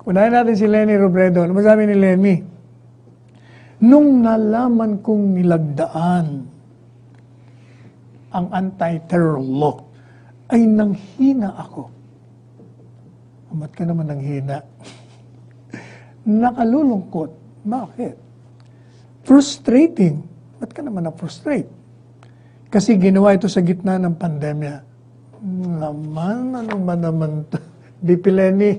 Unahin natin si Lenny Robredo. Ano masabi ni Lenny? Nung nalaman kong nilagdaan ang anti-terror law, ay nanghina ako. Ba't ka naman nanghina? Nakalulungkot. Bakit? Frustrating. Ba't ka naman na-frustrate? Kasi ginawa ito sa gitna ng pandemya. Ano ba naman ito? BP Lenny,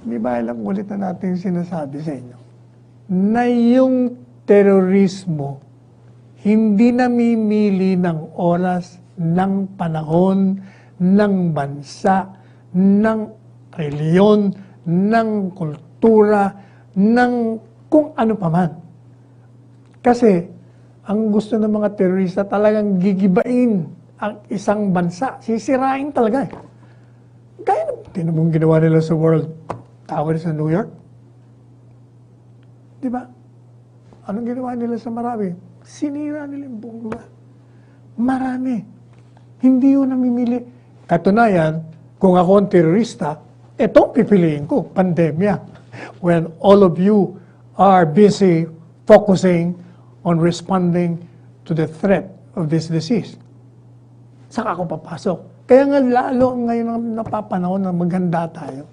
di ba ilang ulit na natin sinasabi sa inyo na yung terorismo hindi namimili ng oras, ng panahon, ng bansa, ng reliyon, ng kultura, ng kung ano paman. Kasi ang gusto ng mga terorista talagang gigibain ang isang bansa. Sisirain talaga eh. Kaya naman mong ginawa nila sa World Tower sa New York. Di ba? Anong ginawa nila sa Marawi? Sinira nila yung buong lugar. Marami. Hindi yun namimili. Katunayan, kung ako ang terorista, ito pipiliin ko, pandemya. When all of you are busy focusing on responding to the threat of this disease. Saka ako papasok. Kaya nga lalo ngayon ang napapanahon na maganda tayo.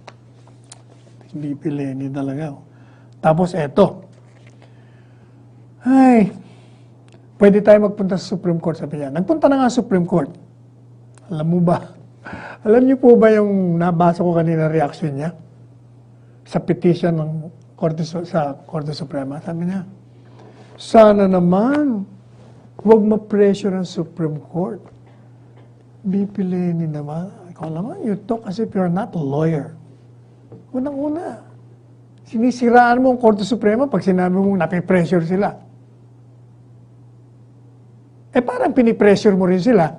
Hindi pileni talaga. Tapos eto. Ay, pwede tayo magpunta sa Supreme Court, sabi niya. Nagpunta na nga sa Supreme Court. Alam mo ba? Alam niyo po ba yung nabasa ko kanina reaction niya? Sa petition ng sa Korte Suprema, sabi niya, sana naman, huwag ma-pressure ang Supreme Court. BP Lenny naman, ikaw naman, you talk as if you're not a lawyer. Unang-una, sinisiraan mo ang Korte Suprema pag sinabi mong napipressure sila. Eh parang pinipressure mo rin sila.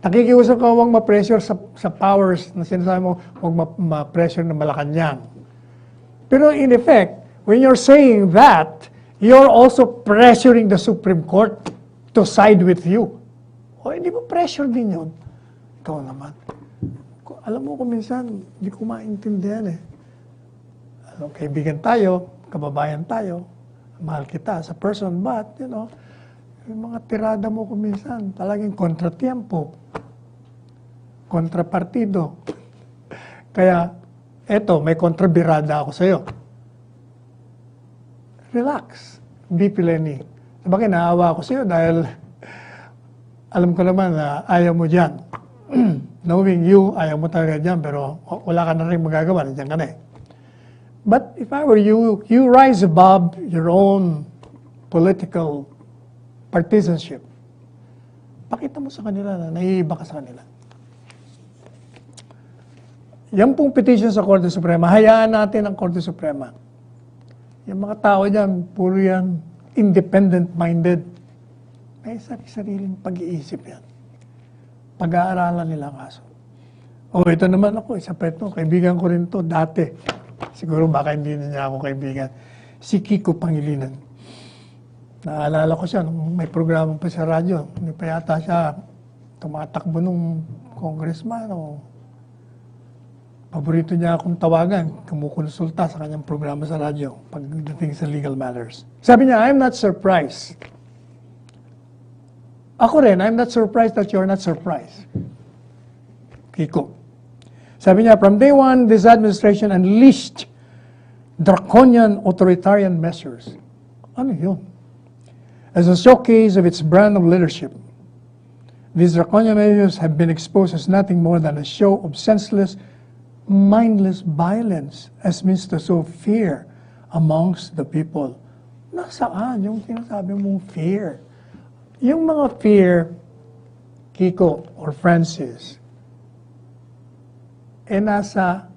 Nakikiusap ka huwag ma-pressure sa powers na sinasabi mo, huwag ma-pressure na Malacanang. Pero in effect, when you're saying that, you're also pressuring the Supreme Court to side with you. O hindi mo pressure din yun. Ikaw naman. Alam mo kung minsan, hindi ko maintindihan eh. Alam, kaibigan tayo, kababayan tayo, mahal kita sa person, but, you know, yung mga tirada mo kung minsan, talagang kontratiempo, kontrapartido. Kaya, eto, may kontrabirada ako sa'yo. Relax, BP Lenny. Sabagay, naawa ako sa'yo dahil alam ko naman na ayaw mo dyan. Knowing you, ayaw mo talaga dyan, pero wala ka na rin magagawa, nandiyan ka na eh. But if I were you, you rise above your own political partisanship. Pakita mo sa kanila na naiiba ka sa kanila. Yan pong petition sa Korte Suprema, hayaan natin ang Korte Suprema. Yung mga tao dyan, puro yan independent-minded. May sariling pag-iisip yan. Pag-aaralan nila kaso. O ito naman ako, isa pa ito, kaibigan ko rin to dati. Siguro baka hindi na niya ako kaibigan. Si Kiko Pangilinan. Naalala ko siya, nung may programa pa sa radyo, hindi pa yata siya tumatakbo nung congressman o paborito niya akong tawagan, kumukonsulta sa kanyang programa sa radyo pagdating sa legal matters. Sabi niya, I'm not surprised. Ako rin, I'm not surprised that you're not surprised. Kiko. Sabi niya, from day one, this administration unleashed draconian authoritarian measures. Ano yun? As a showcase of its brand of leadership. These draconian measures have been exposed as nothing more than a show of senseless, mindless violence as means to sow fear amongst the people. Nasaan yung sinasabi mong fear? Yung mga fear, Kiko or Francis, nasa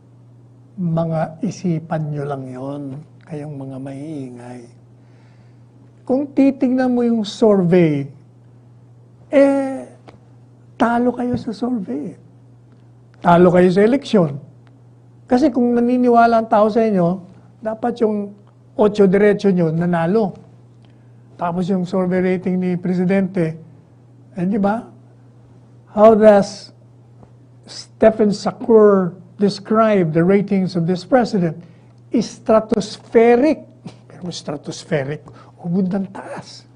mga isipan nyo lang yon, kayong mga maiingay. Kung titignan mo yung survey, talo kayo sa survey. Talo kayo sa eleksyon. Kasi kung naniniwala ang tao sa inyo, dapat yung 8 diretso nyo nanalo. Tapos yung survey rating ni Presidente, di ba? How does Stephen Sakur describe the ratings of this president is stratospheric. Pero stratospheric, ubod ng taas.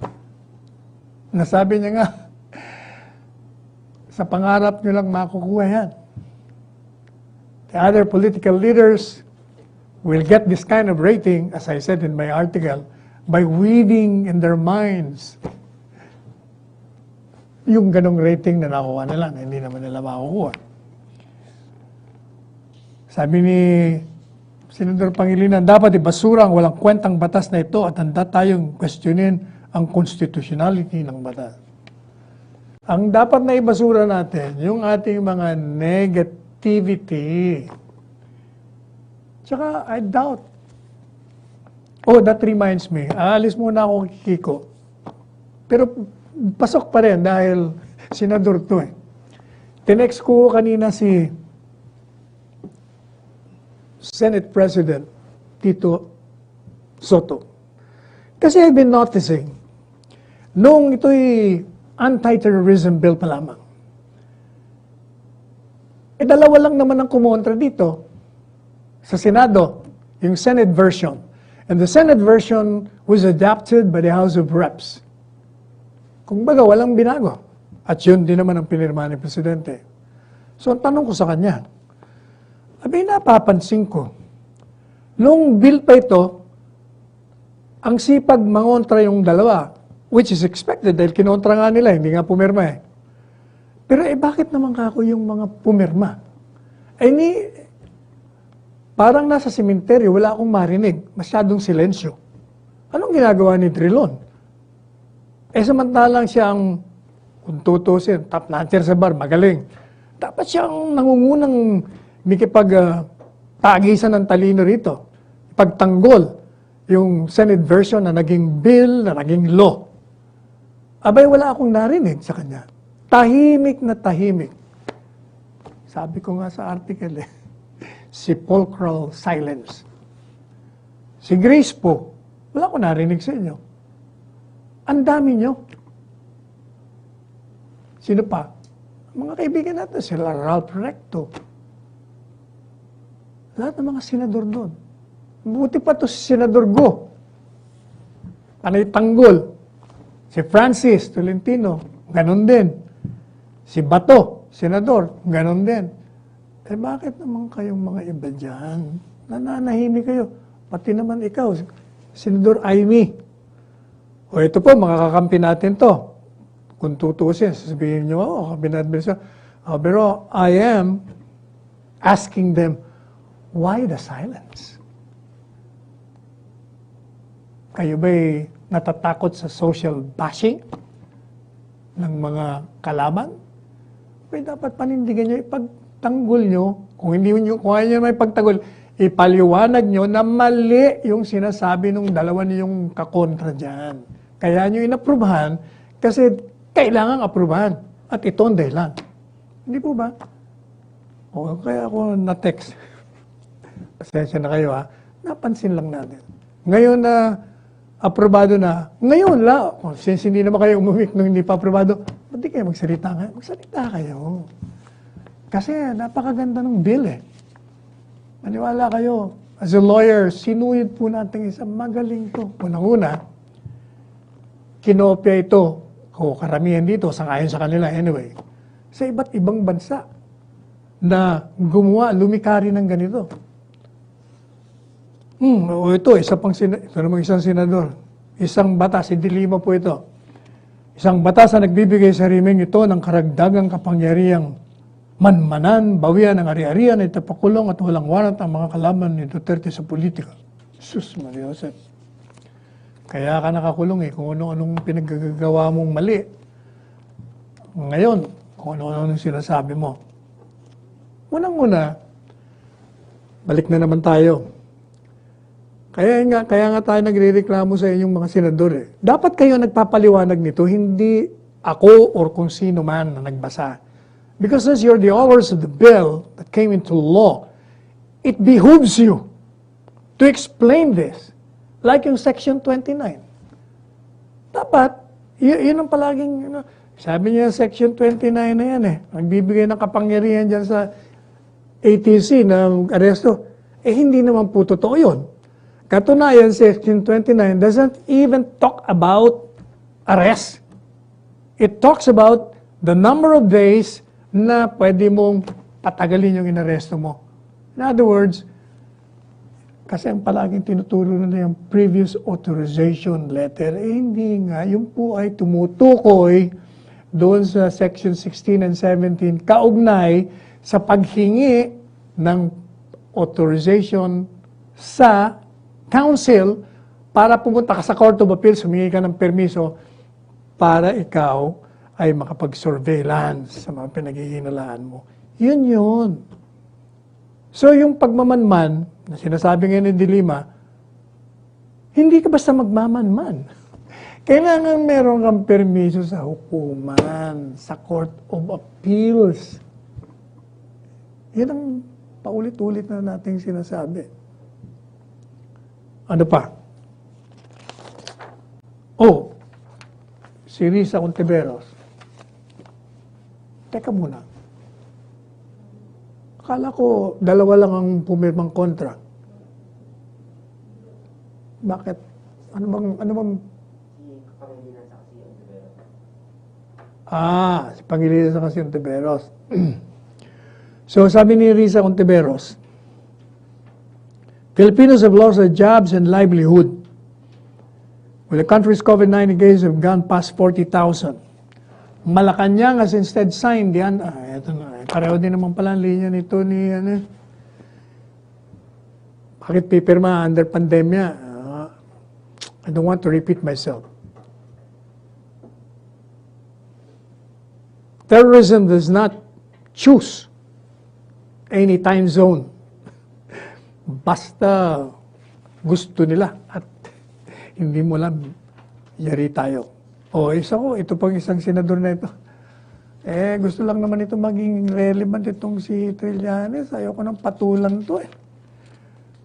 Nasabi niya nga, sa pangarap niyo lang makukuha yan. The other political leaders will get this kind of rating, as I said in my article, by weaving in their minds yung ganong rating na nakuha nila, na hindi naman nila makukuha. Sabi ni Senador Pangilinan, dapat ibasura ang walang kwentang batas na ito at handa tayong questionin ang constitutionality ng batas. Ang dapat na ibasura natin, yung ating mga negativity. Tsaka, I doubt. Oh, that reminds me. Aalis muna ako kay Kiko. Pero pasok pa rin dahil senador to eh. Tinext ko kanina si Senate President Tito Soto. Kasi I've been noticing, nung ito'y anti-terrorism bill pa lamang, dalawa lang naman ang kumontra dito sa Senado, yung Senate version. And the Senate version was adopted by the House of Reps. Kung baga, walang binago. At yun din naman ang pinirma ni Presidente. So, ang tanong ko sa kanya, napapansin ko, nung bill pa ito, ang sipag mangontra yung dalawa, which is expected dahil kinontra nga nila, hindi nga pumirma eh. Pero bakit naman kako yung mga pumirma? Parang nasa sementeryo, wala akong marinig, masyadong silensyo. Anong ginagawa ni Trilon? Samantalang siyang, kung tutusin, top notcher sa bar, magaling. Dapat siyang nangungunang mikipag-tagisan ng talino rito. Pagtanggol yung Senate version na naging bill, na naging law. Wala akong narinig sa kanya. Tahimik na tahimik. Sabi ko nga sa article sepulchral silence. Si Grace po, wala akong narinig sa inyo. Ang dami nyo. Sino pa? Mga kaibigan natin, sila Ralph Recto. Lahat ng mga senador doon. Buti pa to si Senador Go. Panay Tanggol. Si Francis Tolentino, ganon din. Si Bato, senador, ganon din. Bakit naman kayong mga iba dyan? Nananahimik kayo. Pati naman ikaw, Senador Amy. O ito po, makakakampi natin to. Kung tutusin, sasabihin nyo, kampi natin. Pero I am asking them, why the silence? Kayo ba'y natatakot sa social bashing ng mga kalaban? Dapat panindigan nyo, ipagtanggol nyo. Kung hindi nyo, kung ayaw nyo may pagtanggol, ipaliwanag nyo na mali yung sinasabi ng dalawa niyong kakontra dyan. Kaya nyo inaprubahan kasi kailangan aprubahan. At ito ang dahilan. Hindi po ba? O kaya ako na-text. Pasensya na kayo ha. Napansin lang natin. Ngayon na aprobado na, ngayon la, since hindi naman kayo umumik nung hindi pa aprobado, ba't di kayo magsalita nga? Magsalita kayo. Kasi napakaganda ng bill eh. Maniwala kayo, as a lawyer, sinuyod po natin isang magaling to. Unang-una, kinopya ito, o karamihan dito, sangayon sa kanila anyway, sa iba't ibang bansa na gumawa, lumikari ng ganito. Ito, ito namang isang senador. Isang batas, hindi lima po ito. Isang batas na nagbibigay sa rimeng ito ng karagdagang kapangyarihang manmanan, bawian ng ari-arian, itapakulong at walang warrant ang mga kalaban ni Duterte sa politika. Sus, Maria Josep. Kaya ka nakakulong kung ano-anong pinaggagawa mong mali. Ngayon, kung ano-anong sinasabi mo. Unang-una, balik na naman tayo. Kaya nga tayo nagrereklamo sa inyong mga senador eh. Dapat kayo nagpapaliwanag nito, hindi ako or kung sino man na nagbasa. Because since you're the authors of the bill that came into law, it behooves you to explain this. Like yung Section 29. Dapat, yun ang palaging, sabi niya Section 29 na yan eh. Nagbibigay ng kapangyarihan dyan sa, ATC ng aresto. Hindi naman po totoo yun. Katunayan, Section 29 doesn't even talk about arrest. It talks about the number of days na pwede mong patagalin yung inaresto mo. In other words, kasi ang palaging tinuturo na yung previous authorization letter, hindi nga, yung po ay tumutukoy doon sa Section 16 and 17, kaugnay sa paghingi ng authorization sa council para pumunta ka sa Court of Appeals, humingi ka ng permiso para ikaw ay makapag-surveillance sa mga pinaghihinalaan mo. Yun yun. So yung pagmamanman, na sinasabi ngayon ni Dilima, hindi ka basta magmamanman. Kailangan meron kang permiso sa hukuman, sa Court of Appeals. Yan ang paulit-ulit na nating sinasabi. Ano pa? Si Risa Ontiveros. Teka muna. Akala ko, dalawa lang ang pumirmang kontra. Bakit? Ano bang si Pangilinan sa kasi Ontiveros. So, sabi ni Risa Ontiveros, Filipinos have lost their jobs and livelihood. Well, the country's COVID-19 cases have gone past 40,000. Malacanang has instead signed yan. Ito na. Pareho din naman pala ang linya nito ni bakit pipirma under pandemya? I don't want to repeat myself. Terrorism does not choose any time zone. Basta gusto nila at hindi mo lang yari tayo. Ito pang isang senador na ito. Gusto lang naman ito maging relevant itong si Trillanes. Ayoko nang patulan to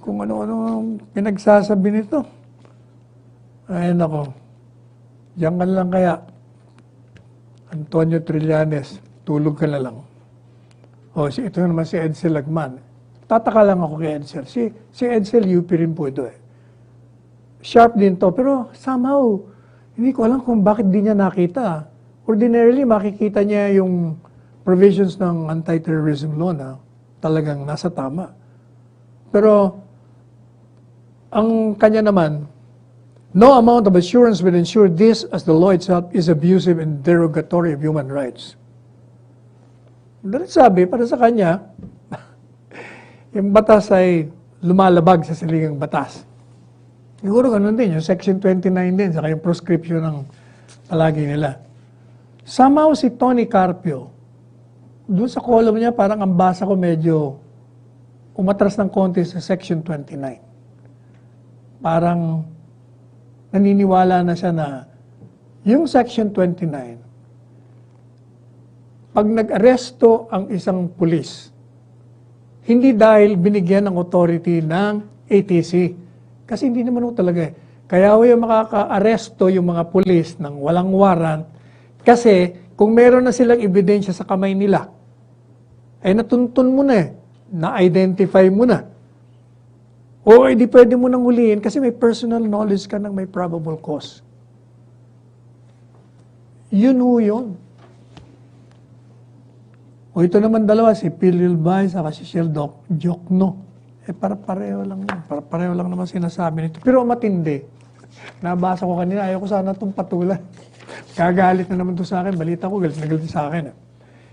Kung ano-ano pinagsasabi nito. Ay, nako. Diyan ka lang kaya. Antonio Trillanes, tulog ka na lang. Ito naman si Edsel Lagman. Tataka lang ako kay Edsel. Si Edsel, UP rin po ito Sharp din to, pero somehow, hindi ko alam kung bakit di niya nakita. Ordinarily, makikita niya yung provisions ng anti-terrorism law na talagang nasa tama. Pero, ang kanya naman, no amount of assurance will ensure this as the law itself is abusive and derogatory of human rights. Dahil sabi, para sa kanya, yung batas ay lumalabag sa saligang batas. Siguro ganun din, yung Section 29 din, saka yung proscription ng palagi nila. Somehow si Tony Carpio, doon sa column niya, parang ang basa ko medyo umatras ng konti sa Section 29. Parang naniniwala na siya na yung Section 29, pag nag-aresto ang isang pulis, hindi dahil binigyan ng authority ng ATC, kasi hindi naman talaga Kaya yung makaka-aresto yung mga pulis ng walang warrant, kasi kung meron na silang ebidensya sa kamay nila, ay natuntun mo na na-identify mo na. O hindi pwede mo nang huliin kasi may personal knowledge ka ng may probable cause. Yun yun. O ito naman dalawa, si Phil Bay at si Sheldon Jokno. Pareho lang yun. Pareho lang naman sinasabi nito. Pero matindi. Nabasa ko kanina, ayaw ko sana itong patulan. Kagalit na naman ito sa akin. Balita ko, galit na galit sa akin.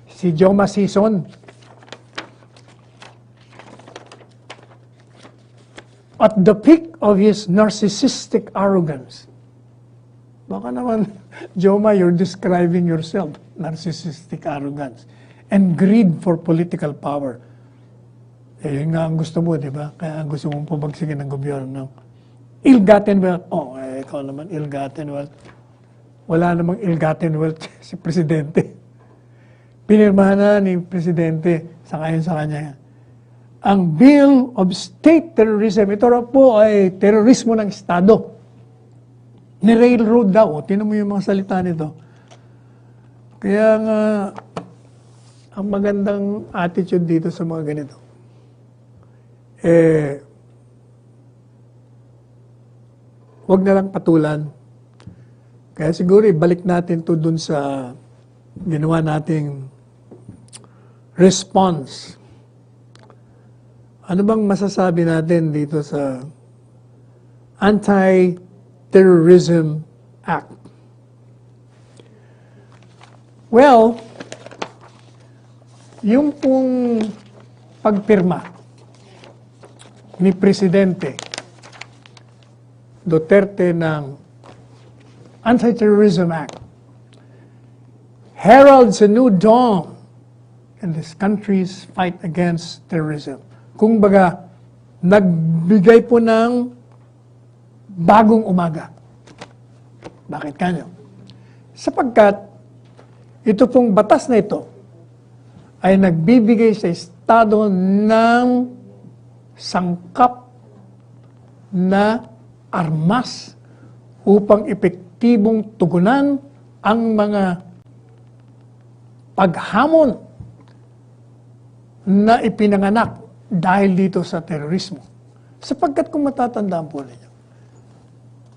Si Joma Sison. At the peak of his narcissistic arrogance. Baka naman, Joma, you're describing yourself. Narcissistic arrogance. And greed for political power. Yun nga ang gusto mo, di ba? Kaya gusto mong pabagsigin ng gobyerno. Ill-gotten wealth. Ikaw naman, ill-gotten wealth. Wala namang ill-gotten wealth si Presidente. Pinirmahan na ni Presidente sa kanya. Ang Bill of State Terrorism, ito po ay terorismo ng Estado. Ni-railroad daw. Tinan mo yung mga salita nito. Kaya nga, ang magandang attitude dito sa mga ganito. wag na lang patulan. Kaya siguro ibalik natin to dun sa ginawa nating response. Ano bang masasabi natin dito sa Anti-Terrorism Act? Well, yung pong pagpirma ni Presidente Duterte ng Anti-Terrorism Act heralds a new dawn in this country's fight against terrorism. Kung baga, nagbigay po ng bagong umaga. Bakit kanyo? Sapagkat ito pong batas na ito ay nagbibigay sa Estado ng sangkap na armas upang epektibong tugunan ang mga paghamon na ipinanganak dahil dito sa terorismo. Sapagkat kung matatandaan po ninyo,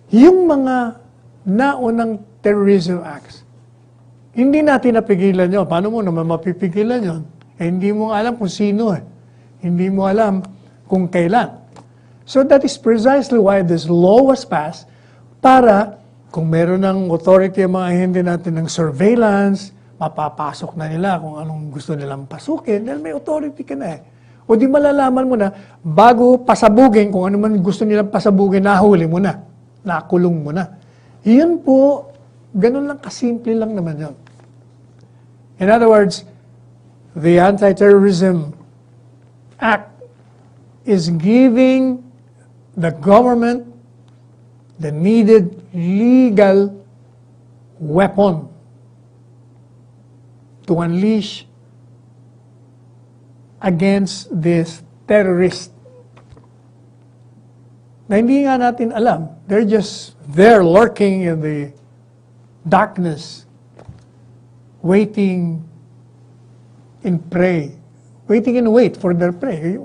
yung mga naunang terrorism acts, hindi natin napigilan yun. Paano mo naman mapipigilan yun? Hindi mo alam kung sino eh. Hindi mo alam kung kailan. So that is precisely why this law was passed para kung meron ng authority ang mga ahente natin ng surveillance, mapapasok na nila kung anong gusto nilang pasukin dahil may authority ka na eh. O di malalaman mo na bago pasabugin kung ano man gusto nilang pasabugin, nahuli mo na, nakulong mo na. Iyon po, ganun lang kasimple lang naman yun. In other words, the Anti-Terrorism Act is giving the government the needed legal weapon to unleash against this terrorist. Na hindi nga natin alam. They're just there lurking in the darkness, waiting in prey. Waiting and wait for their prey.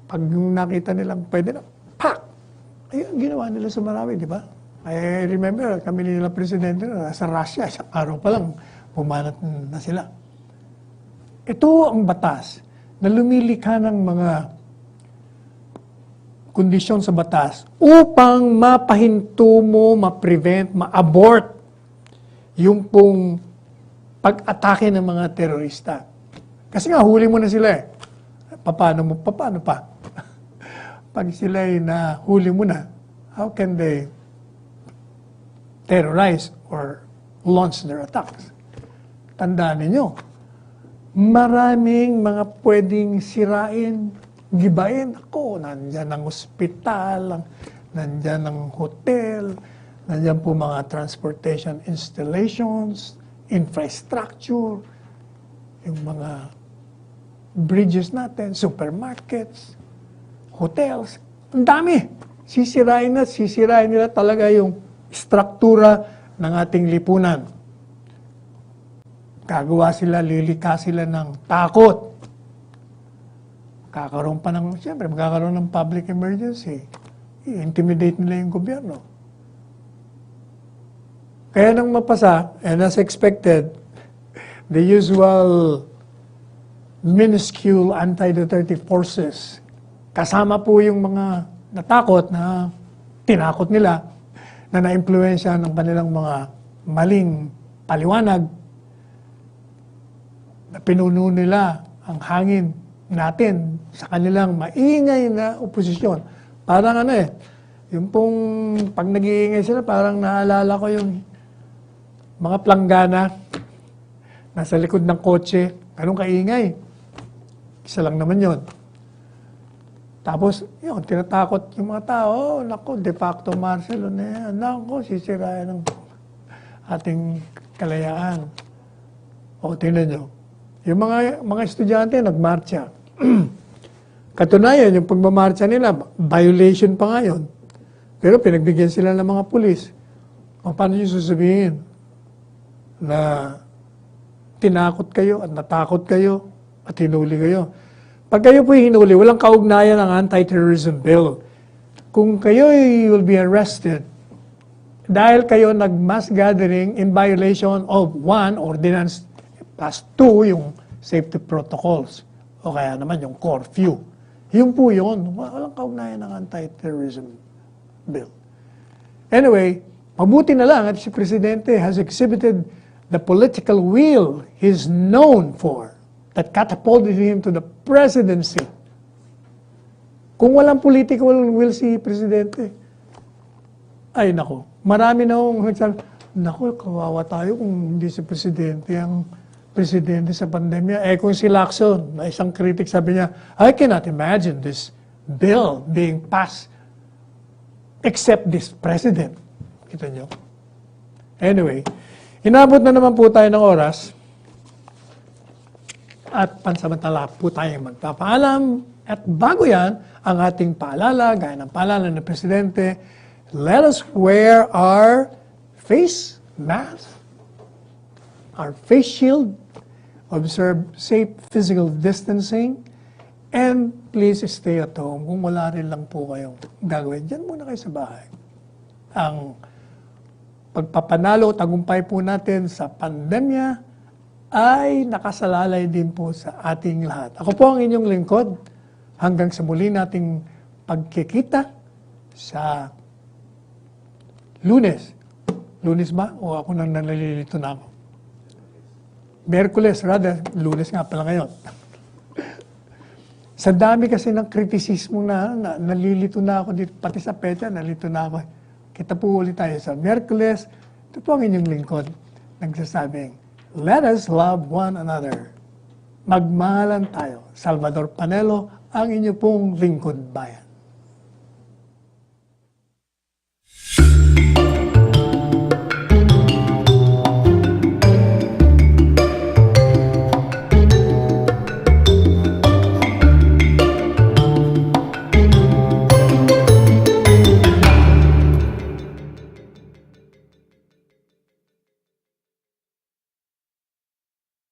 Pag nakita nilang pwede na, pak! Ayun, ginawa nila sa marami, di ba? I remember, kami nila presidente na sa Russia, isang araw pa lang, pumanat na sila. Ito ang batas na lumilikha ng mga kondisyon sa batas upang mapahinto mo, ma-prevent, ma-abort yung pong pag-atake ng mga terorista. Kasi nga, huli mo na sila eh. Paano pa? Pag sila ay nahuli mo na, how can they terrorize or launch their attacks? Tandaan ninyo, maraming mga pwedeng sirain, gibain. Ako, nandyan ang ospital, nandyan ang hotel, nandyan po mga transportation installations, infrastructure, yung mga bridges natin, supermarkets, hotels. Ang dami. Sisirain nila talaga yung struktura ng ating lipunan. Gagawa sila, lilika sila ng takot. Magkakaroon ng public emergency. I-intimidate nila yung gobyerno. Kaya nang mapasa, and as expected, the usual minuscule anti-Duterte forces, kasama po yung mga natakot na tinakot nila, na na-impluensya ng kanilang mga maling paliwanag, na pinuno nila ang hangin natin sa kanilang maingay na oposisyon. Parang yung pong pag nag-iingay sila, parang naalala ko yung mga planggana nasa likod ng kotse, ganun kaingay. Isa lang naman yon. Tapos, yun, tinatakot yung mga tao, naku, de facto martial na yan, naku, sisirayan ng ating kalayaan. O, tingnan nyo. Yung mga estudyante, nagmarcha. Katunayan, yung pagmamarcha nila, violation pa nga yun. Pero pinagbigyan sila ng mga pulis. O, paano nyo sasabihin na tinakot kayo at natakot kayo at hinuli kayo? Pag kayo po hinuli, walang kaugnayan ng anti-terrorism bill. Kung kayo will be arrested dahil kayo nag-mass gathering in violation of one ordinance plus 2, yung safety protocols, o kaya naman yung curfew. Yun po yun. Walang kaugnayan ng anti-terrorism bill. Anyway, mabuti na lang at si Presidente has exhibited the political will he's known for that catapulted him to the presidency. Kung walang political will si Presidente, ay nako, marami na akong nagsabi, nako, kawawa tayo kung hindi si Presidente ang Presidente sa pandemya. Eh kung si Lacson, na isang critic, sabi niya, I cannot imagine this bill being passed except this President. Kita niyo? Anyway, inabot na naman po tayo ng oras. At pansamantala po tayong magpapaalam. At bago yan, ang ating paalala, gaya ng paalala ng Presidente, let us wear our face mask, our face shield, observe safe physical distancing, and please stay at home. Kung wala rin lang po kayong gagawin, dyan muna kayo sa bahay. Ang pagpapanalo, tagumpay po natin sa pandemya, ay nakasalalay din po sa ating lahat. Ako po ang inyong lingkod hanggang sa muli nating pagkikita sa Lunes. Lunes ba? O ako nang nalilito na ako? Miyerkules, rather. Lunes nga pala ngayon. Sa dami kasi ng kritisismo na nalilito na ako dito, pati sa petsa, nalilito na ako. Kita po ulit tayo sa Miyerkules. Ito po ang inyong lingkod nagsasabing, let us love one another. Magmahalan tayo. Salvador Panelo, ang inyo pong lingkod bayan.